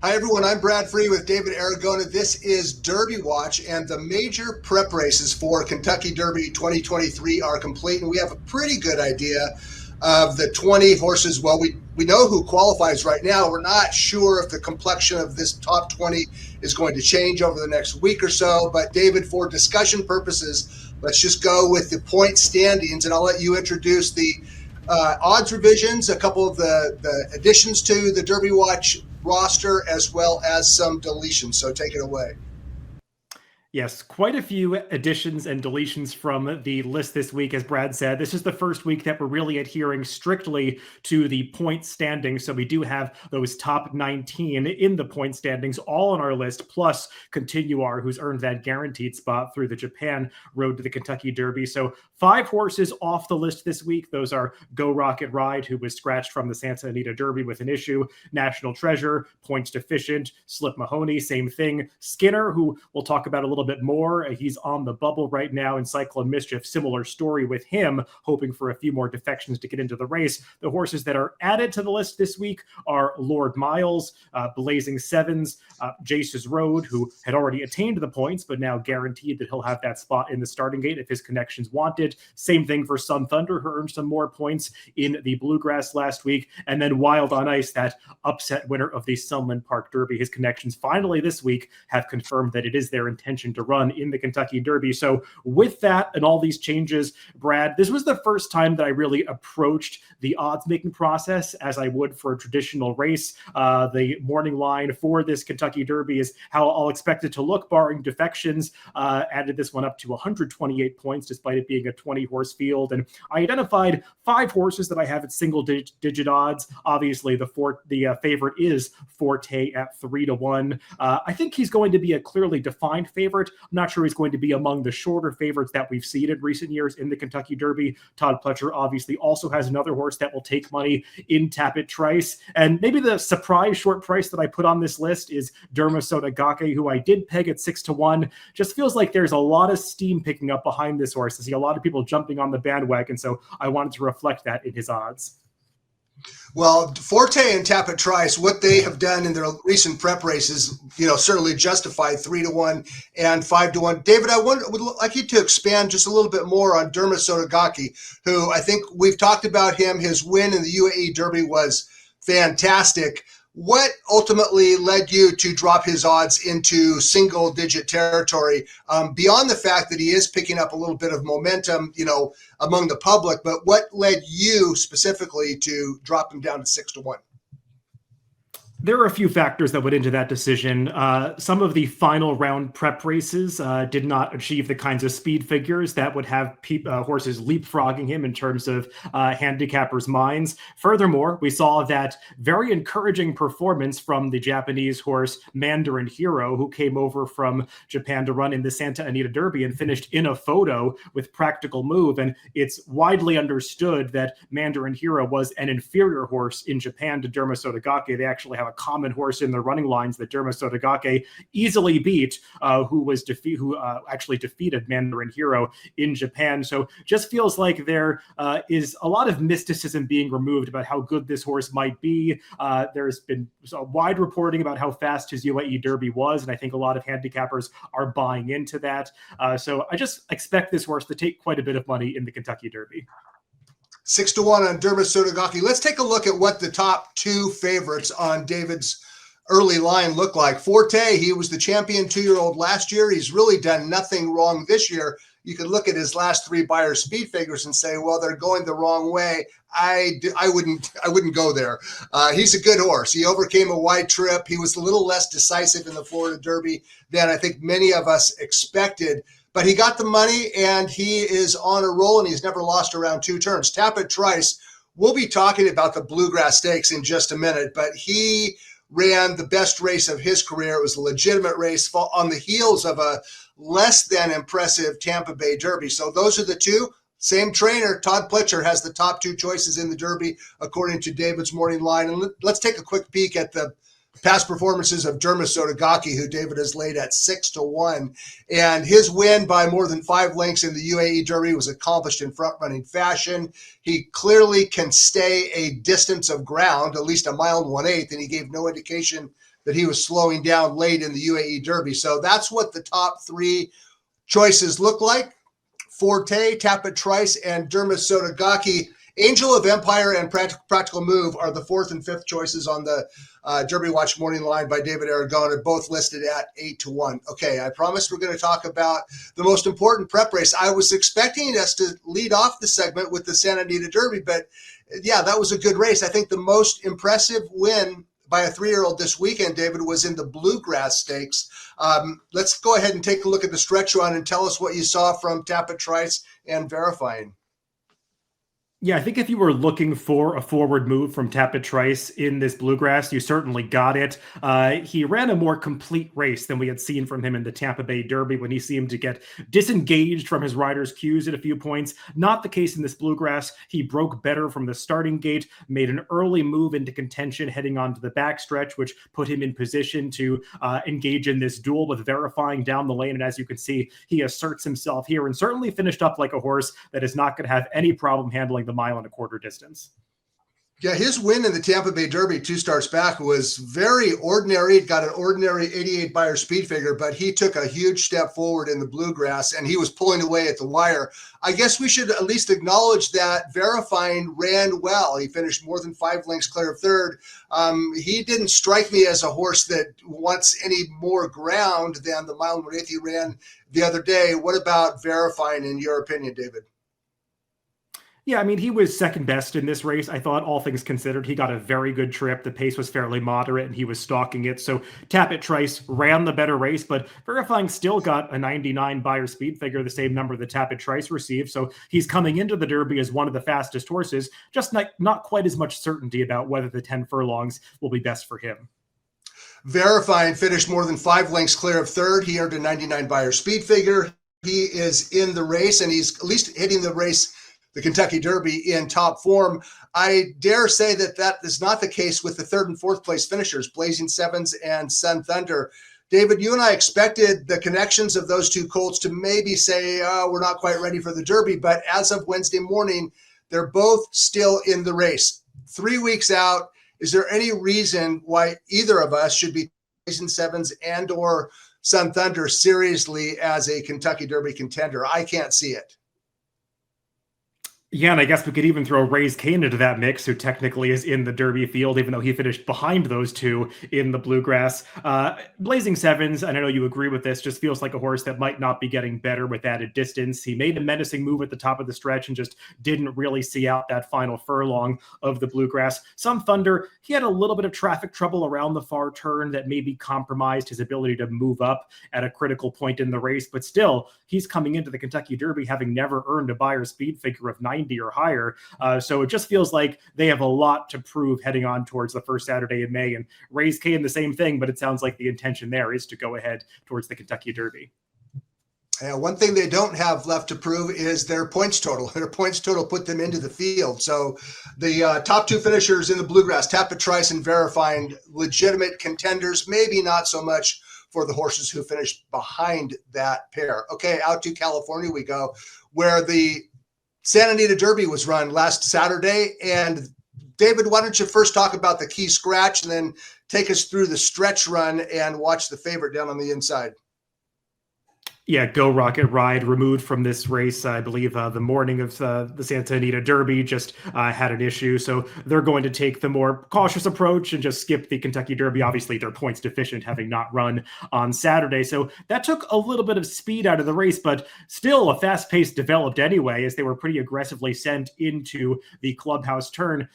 Hi, everyone. I'm Brad Free with David Aragona. This is Derby Watch, and the major prep races for Kentucky Derby 2023 are complete, and we have a pretty good idea of the 20 horses. Well, we know who qualifies right now. We're not sure if the complexion of this top 20 is going to change over the next week or so, but David, for discussion purposes, let's just go with the point standings, and I'll let you introduce the odds revisions, a couple of the additions to the Derby Watch roster, as well as some deletions. So take it away. Yes, quite a few additions and deletions from the list this week. As Brad said, this is the first week that we're really adhering strictly to the point standings. So we do have those top 19 in the point standings all on our list, plus Continuar, who's earned that guaranteed spot through the Japan Road to the Kentucky Derby. So 5 horses off the list this week. Those are Go Rocket Ride, who was scratched from the Santa Anita Derby with an issue, National Treasure, Points Deficient, Slip Mahoney, same thing. Skinner, who we'll talk about a little bit more. He's on the bubble right now in Cyclone Mischief. Similar story with him, hoping for a few more defections to get into the race. The horses that are added to the list this week are Lord Miles, Blazing Sevens, Jace's Road, who had already attained the points, but now guaranteed that he'll have that spot in the starting gate if his connections wanted. Same thing for Sun Thunder, who earned some more points in the Bluegrass last week. And then Wild on Ice, that upset winner of the Sunland Park Derby. His connections finally this week have confirmed that it is their intention to run in the Kentucky Derby. So with that and all these changes, Brad, this was the first time that I really approached the odds making process as I would for a traditional race. The morning line for this Kentucky Derby is how I'll expect it to look, barring defections. Added this one up to 128 points, despite it being a 20-horse field. And I identified 5 horses that I have at single-digit odds. Obviously, the favorite is Forte at 3-1. I think he's going to be a clearly defined favorite. I'm not sure he's going to be among the shorter favorites that we've seen in recent years in the Kentucky Derby. Todd Pletcher obviously also has another horse that will take money in Tapit Trice. And maybe the surprise short price that I put on this list is Derma Sotagake, who I did peg at 6-1. Just feels like there's a lot of steam picking up behind this horse. I see a lot of people jumping on the bandwagon, so I wanted to reflect that in his odds. Well, Forte and Tapit Trice, what they have done in their recent prep races, certainly justified 3-1 and 5-1. David, I would like you to expand just a little bit more on Derma Sotagake, who I think we've talked about him. His win in the UAE Derby was fantastic. What ultimately led you to drop his odds into single-digit territory, beyond the fact that he is picking up a little bit of momentum, among the public? But what led you specifically to drop him down to 6-1? There are a few factors that went into that decision. Some of the final round prep races did not achieve the kinds of speed figures that would have horses leapfrogging him in terms of handicappers' minds. Furthermore, we saw that very encouraging performance from the Japanese horse Mandarin Hero, who came over from Japan to run in the Santa Anita Derby and finished in a photo with Practical Move. And it's widely understood that Mandarin Hero was an inferior horse in Japan to Derma Sotagake. They actually have a common horse in the running lines that Derma Sotagake easily beat, who actually defeated Mandarin Hero in Japan. So just feels like there is a lot of mysticism being removed about how good this horse might be. There's been a wide reporting about how fast his UAE Derby was, and I think a lot of handicappers are buying into that. So I just expect this horse to take quite a bit of money in the Kentucky Derby. 6-1 on Derma Sotagake. Let's take a look at what the top 2 favorites on David's early line look like. Forte, he was the champion 2-year-old last year. He's really done nothing wrong this year. You could look at his last 3 Beyer speed figures and say, well, they're going the wrong way. I wouldn't go there. He's a good horse. He overcame a wide trip. He was a little less decisive in the Florida Derby than I think many of us expected. But he got the money, and he is on a roll, and he's never lost around 2 turns. Tapit Trice, we'll be talking about the Bluegrass Stakes in just a minute, but he ran the best race of his career. It was a legitimate race on the heels of a less than impressive Tampa Bay Derby. So those are the 2. Same trainer, Todd Pletcher, has the top 2 choices in the Derby, according to David's morning line. And let's take a quick peek at the past performances of Derma Sotagake, who David has laid at 6-1. And his win by more than 5 lengths in the UAE Derby was accomplished in front-running fashion. He clearly can stay a distance of ground, at least a mile and 1/8, and he gave no indication that he was slowing down late in the UAE Derby. So that's what the top three choices look like. Forte, Tapit Trice, and Dermot Sotogake. Angel of Empire and Practical Move are the fourth and fifth choices on the Derby Watch morning line by David Aragona, both listed at 8-1. Okay, I promised we're going to talk about the most important prep race. I was expecting us to lead off the segment with the Santa Anita Derby, but yeah, that was a good race. I think the most impressive win by a 3-year-old this weekend, David, was in the Bluegrass Stakes. Let's go ahead and take a look at the stretch run and tell us what you saw from Tapit Trice and Verifying. Yeah, I think if you were looking for a forward move from Tapit Trice in this Bluegrass, you certainly got it. He ran a more complete race than we had seen from him in the Tampa Bay Derby when he seemed to get disengaged from his rider's cues at a few points. Not the case in this Bluegrass. He broke better from the starting gate, made an early move into contention heading onto the backstretch, which put him in position to engage in this duel with Verifying down the lane. And as you can see, he asserts himself here and certainly finished up like a horse that is not going to have any problem handling the 1.25 mile distance. Yeah, his win in the Tampa Bay Derby 2 starts back was very ordinary. It got an ordinary 88 Beyer speed figure, but he took a huge step forward in the Bluegrass, and he was pulling away at the wire. I guess we should at least acknowledge that Verifying ran well. He finished more than 5 lengths clear of third. He didn't strike me as a horse that wants any more ground than the 1.1 mile he ran the other day. What about Verifying in your opinion, David? Yeah, I mean, he was second best in this race. I thought, all things considered, he got a very good trip. The pace was fairly moderate, and he was stalking it. So Tapit Trice ran the better race, but Verifying still got a 99 Beyer speed figure, the same number that Tapit Trice received. So he's coming into the Derby as one of the fastest horses, just not quite as much certainty about whether the 10 furlongs will be best for him. Verifying finished more than 5 lengths clear of third. He earned a 99 Beyer speed figure. He is in the race, and he's at least hitting the race, the Kentucky Derby, in top form. I dare say that that is not the case with the third and fourth place finishers, Blazing Sevens and Sun Thunder. David, you and I expected the connections of those two colts to maybe say, oh, we're not quite ready for the Derby, but as of Wednesday morning, they're both still in the race. 3 weeks out, is there any reason why either of us should be Blazing Sevens and or Sun Thunder seriously as a Kentucky Derby contender? I can't see it. Yeah, and I guess we could even throw Raise Kane into that mix, who technically is in the Derby field, even though he finished behind those two in the Bluegrass. Blazing Sevens, and I know you agree with this, just feels like a horse that might not be getting better with added distance. He made a menacing move at the top of the stretch and just didn't really see out that final furlong of the Bluegrass. Sun Thunder, he had a little bit of traffic trouble around the far turn that maybe compromised his ability to move up at a critical point in the race, but still, he's coming into the Kentucky Derby having never earned a Beyer speed figure of 90 or higher. So it just feels like they have a lot to prove heading on towards the first Saturday in May. And Raise Kane, the same thing, but it sounds like the intention there is to go ahead towards the Kentucky Derby. One thing they don't have left to prove is their points total. Their points total put them into the field. So the top two finishers in the Bluegrass, Tapit Trice and Verifying, legitimate contenders, maybe not so much for the horses who finished behind that pair. Okay, out to California we go, where the Santa Anita Derby was run last Saturday. And David, why don't you first talk about the key scratch and then take us through the stretch run and watch the favorite down on the inside? Yeah, Go Rocket Ride removed from this race, I believe, the morning of the Santa Anita Derby, just had an issue. So they're going to take the more cautious approach and just skip the Kentucky Derby. Obviously, they're points deficient, having not run on Saturday. So that took a little bit of speed out of the race, but still a fast pace developed anyway, as they were pretty aggressively sent into the clubhouse turn.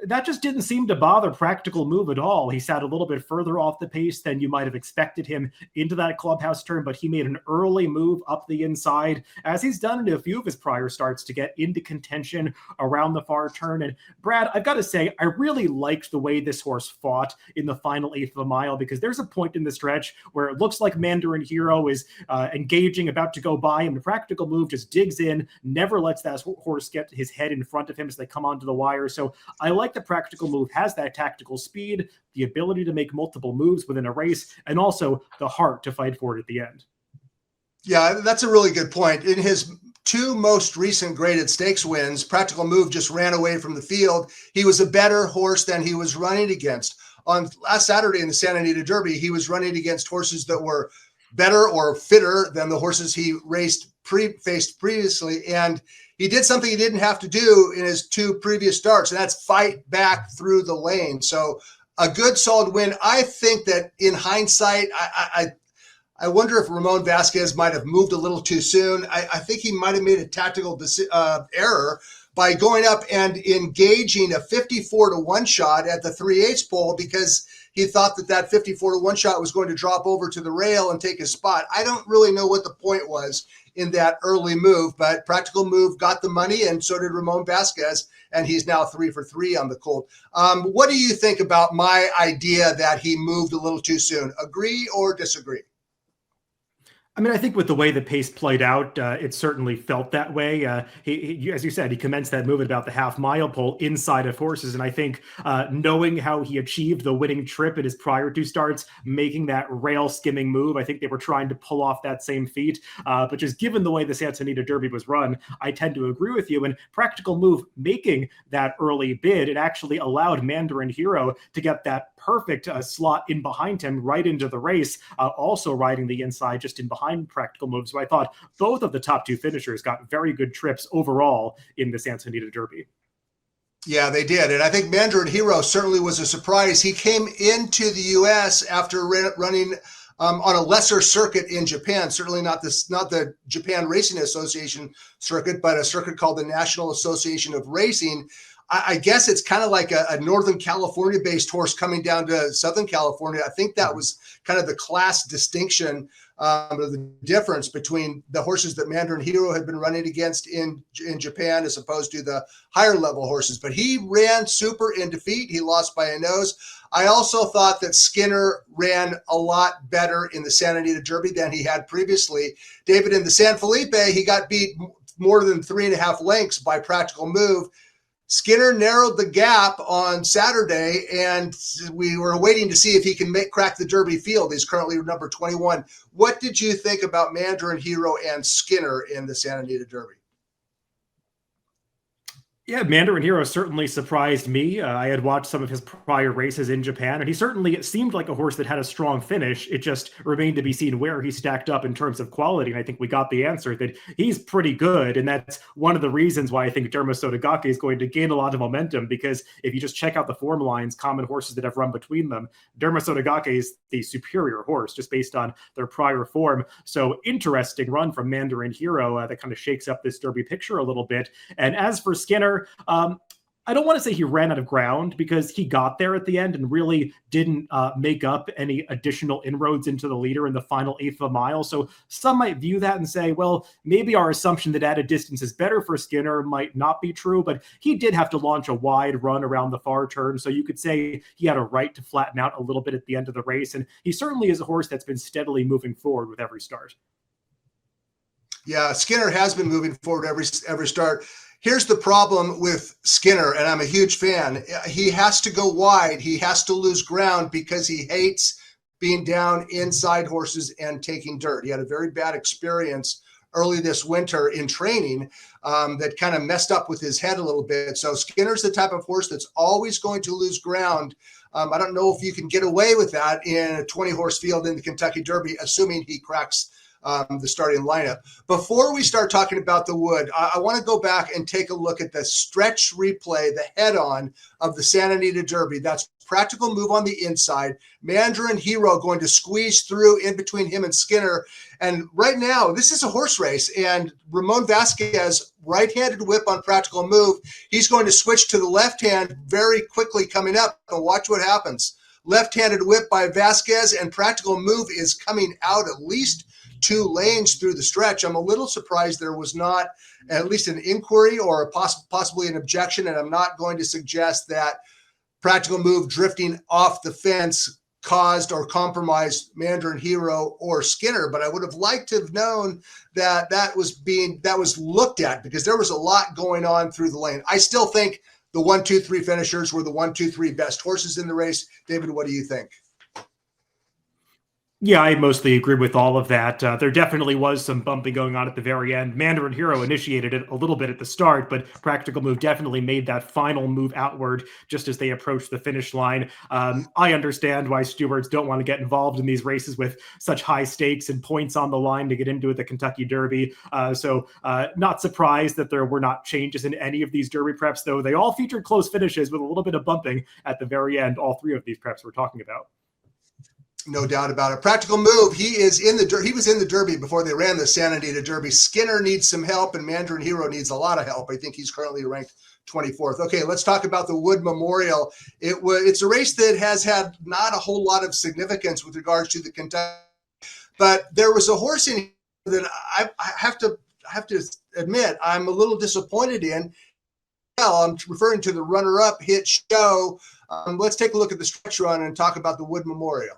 That just didn't seem to bother Practical Move at all. He sat a little bit further off the pace than you might have expected him into that clubhouse turn, but he made an early move up the inside, as he's done in a few of his prior starts, to get into contention around the far turn. And Brad, I've got to say, I really liked the way this horse fought in the final eighth of a mile, because there's a point in the stretch where it looks like Mandarin Hero is engaging, about to go by him. The Practical Move just digs in, never lets that horse get his head in front of him as they come onto the wire. So I like the Practical Move has that tactical speed, the ability to make multiple moves within a race, and also the heart to fight for it at the end. Yeah, that's a really good point. In his two most recent graded stakes wins, Practical Move just ran away from the field. He was a better horse than he was running against. on last Saturday in the Santa Anita Derby, he was running against horses that were better or fitter than the horses he faced previously. And he did something he didn't have to do in his 2 previous starts, and that's fight back through the lane. So a good, solid win. I think that in hindsight, I wonder if Ramon Vasquez might have moved a little too soon. I think he might have made a tactical error by going up and engaging a 54-1 shot at the 3/8 pole, because he thought that 54-1 shot was going to drop over to the rail and take his spot. I don't really know what the point was in that early move, but Practical Move got the money, and so did Ramon Vasquez, and he's now 3 for 3 on the colt. What do you think about my idea that he moved a little too soon? Agree or disagree? I mean, I think with the way the pace played out, it certainly felt that way. He, as you said, he commenced that move at about the half-mile pole inside of horses. And I think knowing how he achieved the winning trip at his prior 2 starts, making that rail skimming move, I think they were trying to pull off that same feat. But just given the way the Santa Anita Derby was run, I tend to agree with you. And Practical Move making that early bid, it actually allowed Mandarin Hero to get that perfect slot in behind him right into the race, also riding the inside just in behind Practical Move. So I thought both of the top 2 finishers got very good trips overall in the Santa Anita Derby. Yeah, they did. And I think Mandarin Hero certainly was a surprise. He came into the U.S. after running on a lesser circuit in Japan, certainly not the Japan Racing Association circuit, but a circuit called the National Association of Racing. I guess it's kind of like a Northern California-based horse coming down to Southern California. I think that was kind of the class distinction, the difference between the horses that Mandarin Hero had been running against in Japan as opposed to the higher level horses. But he ran super in defeat. He lost by a nose. I also thought that Skinner ran a lot better in the Santa Anita Derby than he had previously. David, in the San Felipe, he got beat more than 3.5 lengths by Practical Move. Skinner narrowed the gap on Saturday, and we were waiting to see if he can crack the Derby field. He's currently number 21. What did you think about Mandarin Hero and Skinner in the Santa Anita Derby? Yeah, Mandarin Hero certainly surprised me. I had watched some of his prior races in Japan, and it seemed like a horse that had a strong finish. It just remained to be seen where he stacked up in terms of quality, and I think we got the answer that he's pretty good, and that's one of the reasons why I think Derma Sotogake is going to gain a lot of momentum, because if you just check out the form lines, common horses that have run between them, Derma Sotogake is the superior horse just based on their prior form. So interesting run from Mandarin Hero that kind of shakes up this Derby picture a little bit. And as for Skinner, I don't want to say he ran out of ground, because he got there at the end and really didn't make up any additional inroads into the leader in the final 1/8 of a mile. So some might view that and say, well, maybe our assumption that added distance is better for Skinner might not be true, but he did have to launch a wide run around the far turn. So you could say he had a right to flatten out a little bit at the end of the race. And he certainly is a horse that's been steadily moving forward with every start. Yeah, Skinner has been moving forward every start. Here's the problem with Skinner, and I'm a huge fan. He has to go wide. He has to lose ground because he hates being down inside horses and taking dirt. He had a very bad experience early this winter in training that kind of messed up with his head a little bit. So Skinner's the type of horse that's always going to lose ground. I don't know if you can get away with that in a 20-horse field in the Kentucky Derby, assuming he cracks the starting lineup. Before we start talking about the wood, I want to go back and take a look at the stretch replay, the head-on of the Santa Anita Derby. That's Practical Move on the inside, Mandarin Hero going to squeeze through in between him and Skinner. And right now, this is a horse race, and Ramon Vasquez, right-handed whip on Practical Move. He's going to switch to the left hand very quickly coming up, and watch what happens. Left-handed whip by Vasquez, and Practical Move is coming out at least 2 lanes through the stretch. I'm a little surprised there was not at least an inquiry or possibly an objection, and I'm not going to suggest that Practical Move drifting off the fence caused or compromised Mandarin Hero or Skinner, but I would have liked to have known that that was looked at, because there was a lot going on through the lane. I still think the 1, 2, 3 finishers were the 1, 2, 3 best horses in the race. David, what do you think? Yeah, I mostly agree with all of that. There definitely was some bumping going on at the very end. Mandarin Hero initiated it a little bit at the start, but Practical Move definitely made that final move outward just as they approached the finish line. I understand why stewards don't want to get involved in these races with such high stakes and points on the line to get into the Kentucky Derby. So not surprised that there were not changes in any of these Derby preps, though they all featured close finishes with a little bit of bumping at the very end. All three of these preps we're talking about. No doubt about it. Practical Move. He was in the Derby before they ran the Santa Anita Derby. Skinner needs some help, and Mandarin Hero needs a lot of help. I think he's currently ranked 24th. Okay, let's talk about the Wood Memorial. It's a race that has had not a whole lot of significance with regards to the Kentucky, but there was a horse in here that I have to admit I'm a little disappointed in. Well, I'm referring to the runner-up Hit Show. Let's take a look at the stretch run and talk about the Wood Memorial.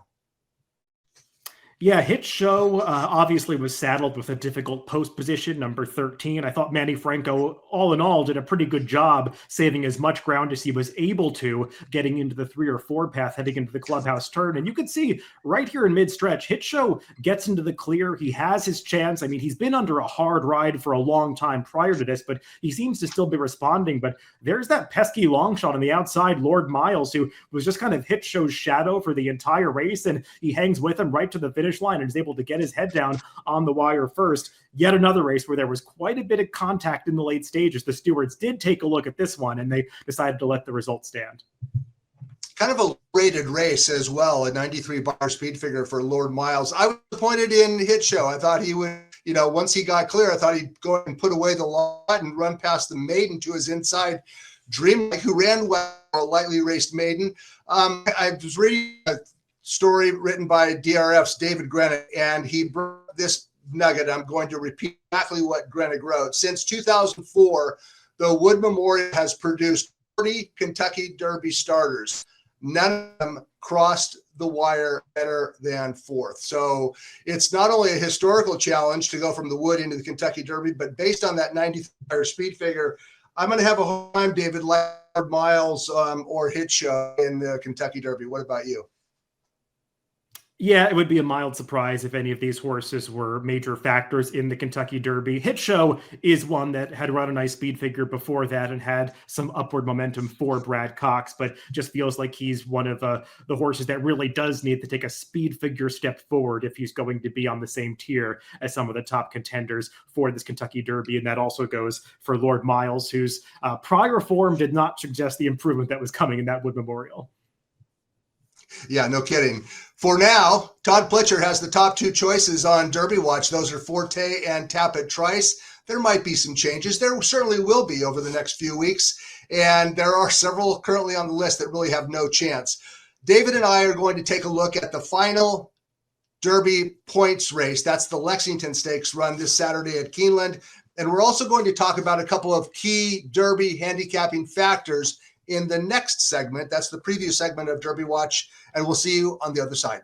Yeah, Hit Show obviously was saddled with a difficult post position, number 13. I thought Manny Franco, all in all, did a pretty good job saving as much ground as he was able to, getting into the 3 or 4 path, heading into the clubhouse turn. And you can see right here in mid-stretch, Hit Show gets into the clear. He has his chance. I mean, he's been under a hard ride for a long time prior to this, but he seems to still be responding. But there's that pesky long shot on the outside, Lord Miles, who was just kind of Hit Show's shadow for the entire race, and he hangs with him right to the finish line and is able to get his head down on the wire first. Yet another race where there was quite a bit of contact in the late stages. The stewards did take a look at this one, and they decided to let the result stand. Kind of a rated race as well, a 93 bar speed figure for Lord Miles. I was disappointed in Hit Show. I thought he would, once he got clear, I thought he'd go and put away the lot and run past the maiden to his inside Dreamlike, who ran well, a lightly raced maiden. I was reading a story written by DRF's David Grenick, and he brought this nugget. I'm going to repeat exactly what Grenick wrote. Since 2004, the Wood Memorial has produced 40 Kentucky Derby starters. None of them crossed the wire better than 4th. So it's not only a historical challenge to go from the Wood into the Kentucky Derby, but based on that 93 speed figure, I'm going to have a hard time, David, like Miles or Hit Show in the Kentucky Derby. What about you? Yeah, it would be a mild surprise if any of these horses were major factors in the Kentucky Derby. Hit Show is one that had run a nice speed figure before that and had some upward momentum for Brad Cox, but just feels like he's one of the horses that really does need to take a speed figure step forward if he's going to be on the same tier as some of the top contenders for this Kentucky Derby. And that also goes for Lord Miles, whose prior form did not suggest the improvement that was coming in that Wood Memorial. Yeah, no kidding. For now, Todd Pletcher has the top 2 choices on Derby Watch. Those are Forte and Tapit Trice. There might be some changes. There certainly will be over the next few weeks. And there are several currently on the list that really have no chance. David and I are going to take a look at the final Derby points race. That's the Lexington Stakes run this Saturday at Keeneland. And we're also going to talk about a couple of key Derby handicapping factors in the next segment. That's the preview segment of Derby Watch, and we'll see you on the other side.